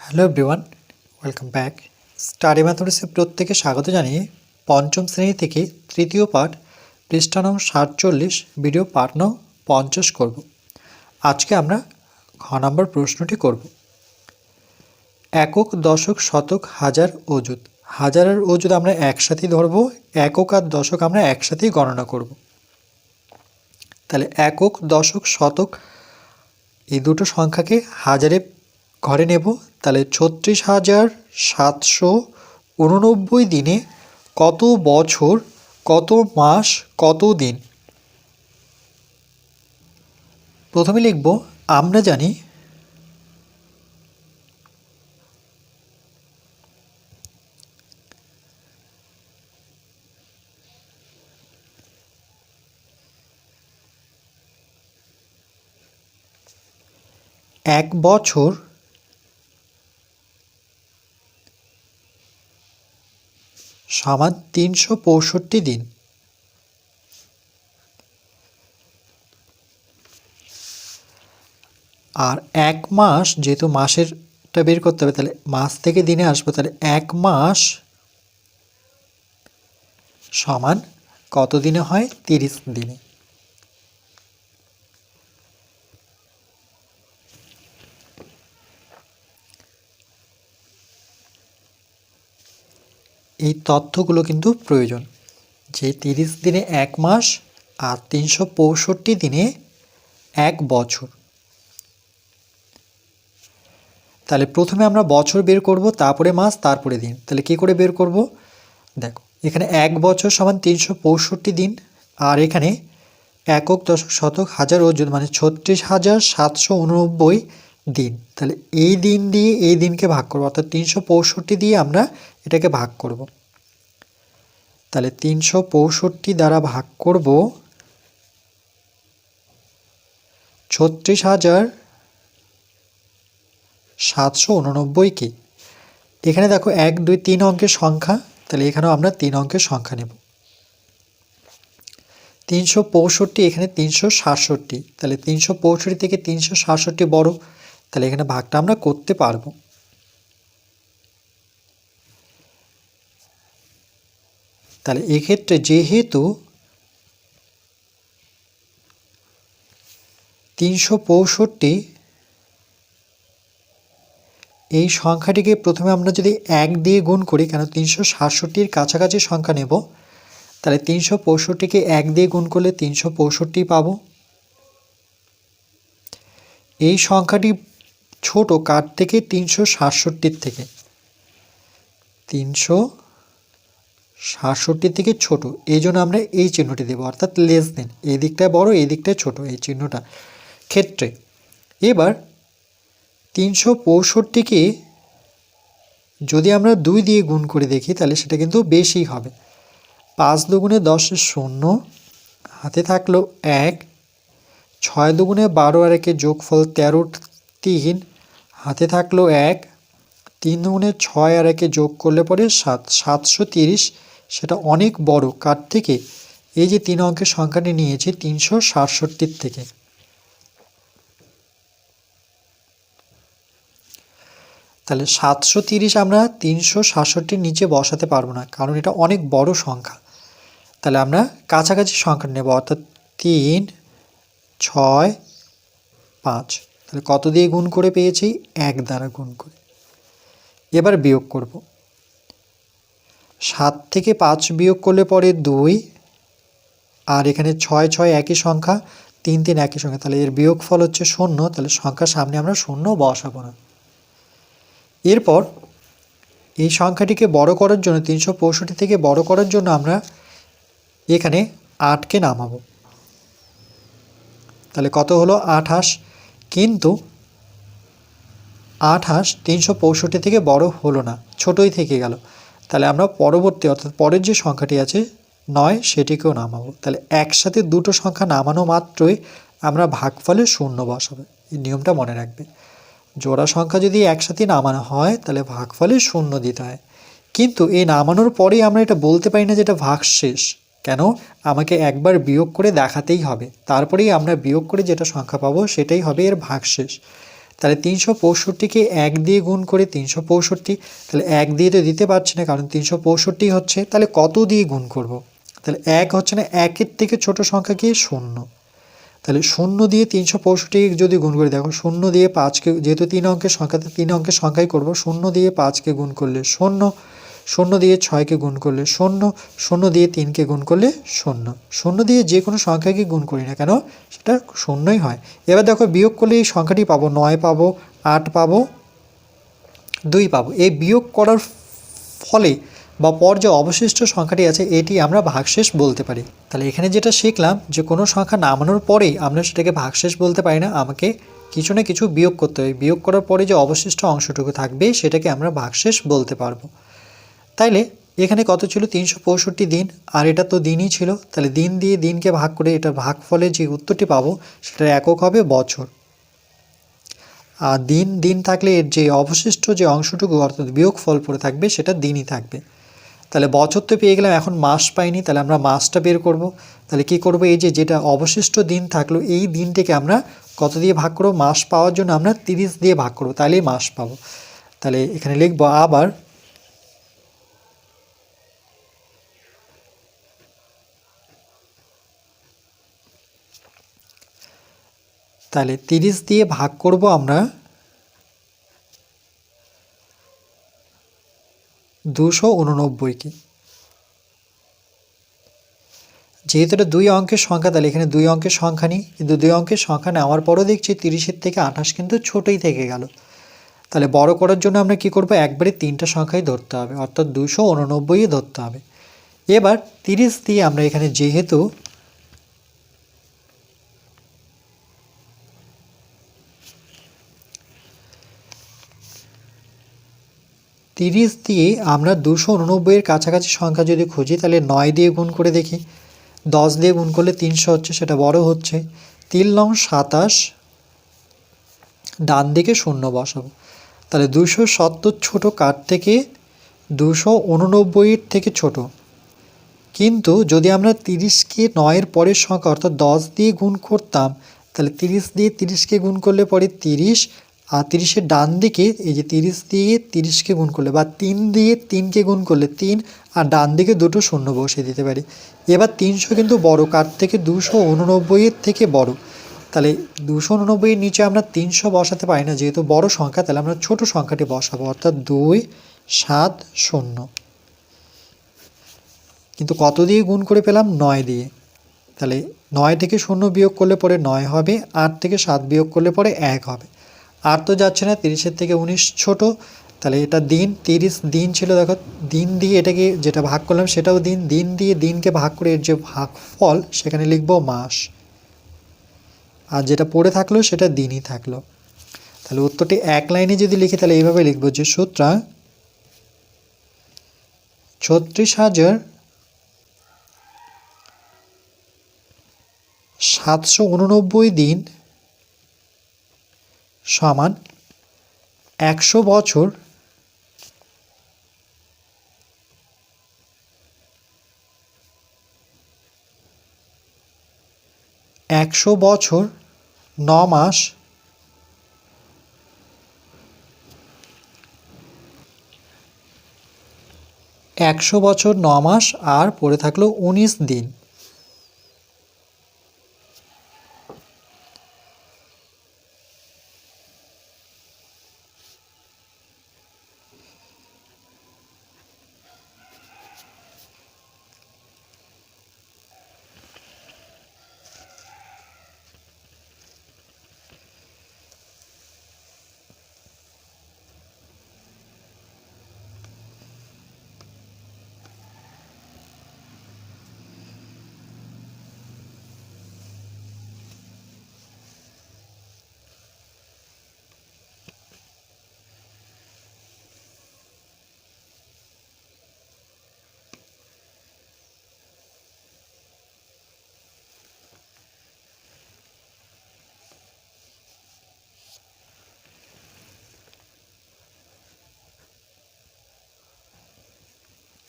Hello everyone, welcome back. Study ম্যাথমেটিক্সে প্রত্যেকে স্বাগত জানিয়ে পঞ্চম শ্রেণী থেকে তৃতীয় পাঠ পৃষ্ঠা নং 47 ভিডিও পাঠ নং 50 করব। আজকে আমরা খ নম্বর প্রশ্নটি করব। একক, দশক, শতক, হাজার, অযুত। হাজারের অযুত আমরা একসাথেই ধরব, একক আর দশক আমরা একসাথেই গণনা করব। তাহলে একক, দশক, শতক এই দুটো সংখ্যাকে হাজারে ঘরে নেব। তাহলে ৩৬,৭৮৯ দিনে কত বছর, কত মাস, কত দিন? প্রথমে লিখব আমরা জানি এক বছর সমান ৩৬৫ দিন। আর এক মাস, যেহেতু মাসেরটা বের করতে হবে, তাহলে মাস থেকে দিনে আসবো। তাহলে এক মাস সমান কত দিনে হয়? ৩০ দিনে। এই তথ্যগুলো কিন্তু প্রয়োজন, যে ৩০ দিনে এক মাস আর ৩৬৫ দিনে এক বছর। তাহলে প্রথমে আমরা বছর বের করব, তারপরে মাস, তারপরে দিন। তাহলে কী করে বের করব? দেখো, এখানে এক বছর সমান ৩৬৫ দিন, আর এখানে একক, দশক, শতক, হাজার, অযুত মানে ৩৬,৭৮৯ দিন। তাহলে এই দিন দিয়ে এই দিনকে ভাগ করবো, অর্থাৎ ৩৬৫ দিয়ে আমরা এটাকে ভাগ করব। তাহলে ৩৬৫ দ্বারা ভাগ করব ৩৬,৭৮৯কে। এখানে দেখো ১, ২, ৩ অঙ্কের সংখ্যা, তাহলে এখানেও আমরা ৩ অঙ্কের সংখ্যা নেব। ৩৬৫ এখানে ৩৬৭, তাহলে ৩৬৫ থেকে ৩৬৭ বড়, তাহলে এখানে ভাগটা আমরা করতে পারবো। তাহলে এক্ষেত্রে যেহেতু ৩৬৫ এই সংখ্যাটিকে প্রথমে আমরা যদি ১ দিয়ে গুণ করি, কেন ৩৬৭-র কাছাকাছি সংখ্যা নেব, তাহলে ৩৬৫কে ১ দিয়ে গুণ করলে ৩৬৫ পাবো। এই সংখ্যাটি ছোট কার থেকে? ৩৬৭-র থেকে। ৩৬৭ থেকে ছোট, এই জন্য আমরা এই চিহ্নটি দেবো, অর্থাৎ লেস দেন। এই দিকটায় বড়, এই দিকটায় ছোট, এই চিহ্নটা ক্ষেত্রে। এবার ৩৬৫কে যদি আমরা ২ দিয়ে গুণ করে দেখি, তাহলে সেটা কিন্তু বেশি হবে। ৫ দুগুণে ১০ শূন্য, হাতে থাকলো ১, ৬ দুগুণে ১২ আর একে যোগফল ১৩, ৩ হাতে থাকলো ১, ৩ দুগুণে ৬ আর একে যোগ করলে পরে ৭, ৭৩০। সেটা অনেক বড় কার থেকে? এই যে ৩ অঙ্কের সংখ্যাটি নিয়েছি ৩৬৭-র থেকে। তাহলে ৭৩০ আমরা ৩৬৭-র নিচে বসাতে পারবো না, কারণ এটা অনেক বড় সংখ্যা। তাহলে আমরা কাছাকাছি সংখ্যা নেব, অর্থাৎ ৩, ৬, ৫। তাহলে কত দিয়ে গুণ করে পেয়েছি? ১ দ্বারা গুণ করে। এবার বিয়োগ করব। ৭ থেকে ৫ বিয়োগ করলে পরে ২, আর এখানে ৬, ৬ একই সংখ্যা, ৩, ৩ একই সংখ্যা, তাহলে এর বিয়োগফল হচ্ছে ০। তাহলে সংখ্যার সামনে আমরা ০ বসাবো না। এরপর এই সংখ্যাটিকে বড় করার জন্য, ৩৬৫ থেকে বড় করার জন্য আমরা এখানে ৮কে নামাবো। তাহলে কত হলো? ২৮। কিন্তু ২৮ ৩৬৫ থেকে বড় হলো না, ছোটই থেকে গেল। তাহলে আমরা পরবর্তী, অর্থাৎ পরের যে সংখ্যাটি আছে ৯, সেটিকেও নামাবো। তাহলে একসাথে দুটো সংখ্যা নামানো মাত্রই আমরা ভাগফলে ০ বসাবো। এই নিয়মটা মনে রাখবে। জোড়া সংখ্যা যদি একসাথে নামানো হয়, তাহলে ভাগফলে ০ দিতে হয়। কিন্তু এই নামানোর পরেই আমরা এটা বলতে পারি না যে এটা ভাগশেষ। কেন? আমাকে একবার বিয়োগ করে দেখাতেই হবে, তারপরেই আমরা বিয়োগ করে যেটা সংখ্যা পাবো সেটাই হবে এর ভাগশেষ। তাহলে 365কে 1 দিয়ে গুণ করে 365, তাহলে 1 দিয়ে তো দিতে পারছি না কারণ 365 হচ্ছে, তাহলে কত দিয়ে গুণ করব? তাহলে 1 হচ্ছে না, 1-এর থেকে ছোট সংখ্যা কি? 0। তাহলে 0 দিয়ে 365 যদি গুণ করে, দেখো 0 দিয়ে 5কে, যেহেতু 3 অঙ্কের সংখ্যাতে 3 অঙ্কের সংখ্যাই করব, 0 দিয়ে 5কে গুণ করলে 0, 0 দিয়ে 6কে গুণ করলে 0, 0 দিয়ে 3কে গুণ করলে 0, 0 দিয়ে যে কোনো সংখ্যাকে গুণ করি না কেন সেটা 0ই হয়। এবার দেখো বিয়োগ করলে এই সংখ্যাটি পাবো, 9 পাবো, 8 পাবো, 2 পাবো। এই বিয়োগ করার ফলে বা পর যে অবশিষ্ট সংখ্যাটি আছে এটি আমরা ভাগশেষ বলতে পারি। তাহলে এখানে যেটা শিখলাম যে কোনো সংখ্যা নামানোর পরেই আমরা সেটাকে ভাগশেষ বলতে পারি না, আমাকে কিছু না কিছু বিয়োগ করতে হবে। বিয়োগ করার পরে যে অবশিষ্ট অংশটুকু থাকবে সেটাকে আমরা ভাগশেষ বলতে পারবো। তাইলে এখানে কত ছিল? 365 দিন, আর এটা তো দিনই ছিল, তাহলে দিন দিয়ে দিনকে ভাগ করে এটার ভাগফলে যে উত্তরটি পাবো সেটার একক হবে বছর। আর দিন দিন থাকলে এর যে অবশিষ্ট যে অংশটুকু অর্থাৎ বিয়োগফল পড়ে থাকবে সেটা দিনই থাকবে। তাহলে বছর তো পেয়ে গেলাম, এখন মাস পাইনি, তাহলে আমরা মাসটা বের করব। তাহলে কি করব? এই যে যেটা অবশিষ্ট দিন থাকলো এই দিনটিকে আমরা কত দিয়ে ভাগ করব? মাস পাওয়ার জন্য আমরা 30 দিয়ে ভাগ করব, তাহলেই মাস পাবো। তাহলে এখানে লিখব আবার তাহলে 30 দিয়ে ভাগ করব আমরা 289কে। যেহেতু এটা 2 অঙ্কের সংখ্যা তাহলে এখানে 2 অঙ্কের সংখ্যা নিই, কিন্তু 2 অঙ্কের সংখ্যা নেওয়ার পরও দেখছি 30-এর থেকে 28 কিন্তু ছোটই থেকে গেল। তাহলে বড় করার জন্য আমরা কি করব? একবারে 3টা সংখ্যাই ধরতে হবে, অর্থাৎ 289ই ধরতে হবে। এবার 30 দিয়ে আমরা এখানে যেহেতু আমরা 289-এর কাছাকাছি সংখ্যা যদি খুঁজি তাহলে 9 দিয়ে গুণ করে দেখি, 10 দিয়ে গুণ করলে 300 হচ্ছে, সেটা বড় হচ্ছে। 3 লং 27, ডান দিকে 0 বসাবো। তাহলে 270 ছোট কার থেকে? 289-এর থেকে ছোট। কিন্তু যদি আমরা 30কে 9-এর পরের সংখ্যা অর্থাৎ 10 দিয়ে গুণ করতাম তাহলে 30 দিয়ে 30কে গুণ করলে পরে 30, আর 30-এর ডান দিকে এই যে 30 দিয়ে 30কে গুণ করলে বা 3 দিয়ে 3কে গুণ করলে 3, আর ডান দিকে দুটো শূন্য বসিয়ে দিতে পারি। এবার 300 কিন্তু বড় কার থেকে? 289-এর থেকে বড়। তাহলে 289-এর নিচে আমরা 300 বসাতে পারি না, যেহেতু বড় সংখ্যা, তাহলে আমরা ছোট সংখ্যাটি বসাবো অর্থাৎ 270। কিন্তু কত দিয়ে গুণ করে পেলাম? 9 দিয়ে। তাহলে 9 থেকে 0 বিয়োগ করলে পরে 9 হবে, 8 থেকে 7 বিয়োগ করলে পরে 1 হবে। আর তো যাচ্ছে না, 30-এর থেকে 19 ছোট, তাহলে এটা দিন, 30 দিন ছিল, দেখো দিন দিয়ে এটাকে যেটা ভাগ করলাম সেটাও দিন, দিন দিয়ে দিনকে ভাগ করে এর যে ভাগফল সেখানে লিখব মাস, আর যেটা পড়ে থাকলো সেটা দিনই থাকলো। তাহলে উত্তরটি এক লাইনে যদি লিখি তাহলে এইভাবে লিখব যে সুতরাং 36,789 দিন সমান 100 বছর 100 বছর 9 মাস 100 বছর 9 মাস আর পড়ে থাকলো 19 দিন।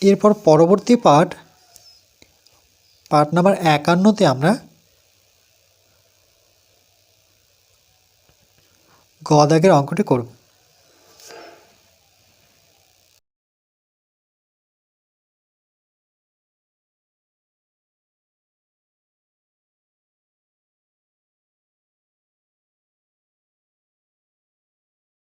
এরপর পরবর্তী পার্ট নাম্বার 51-তে আমরা গ দাগের অঙ্কটি করুন।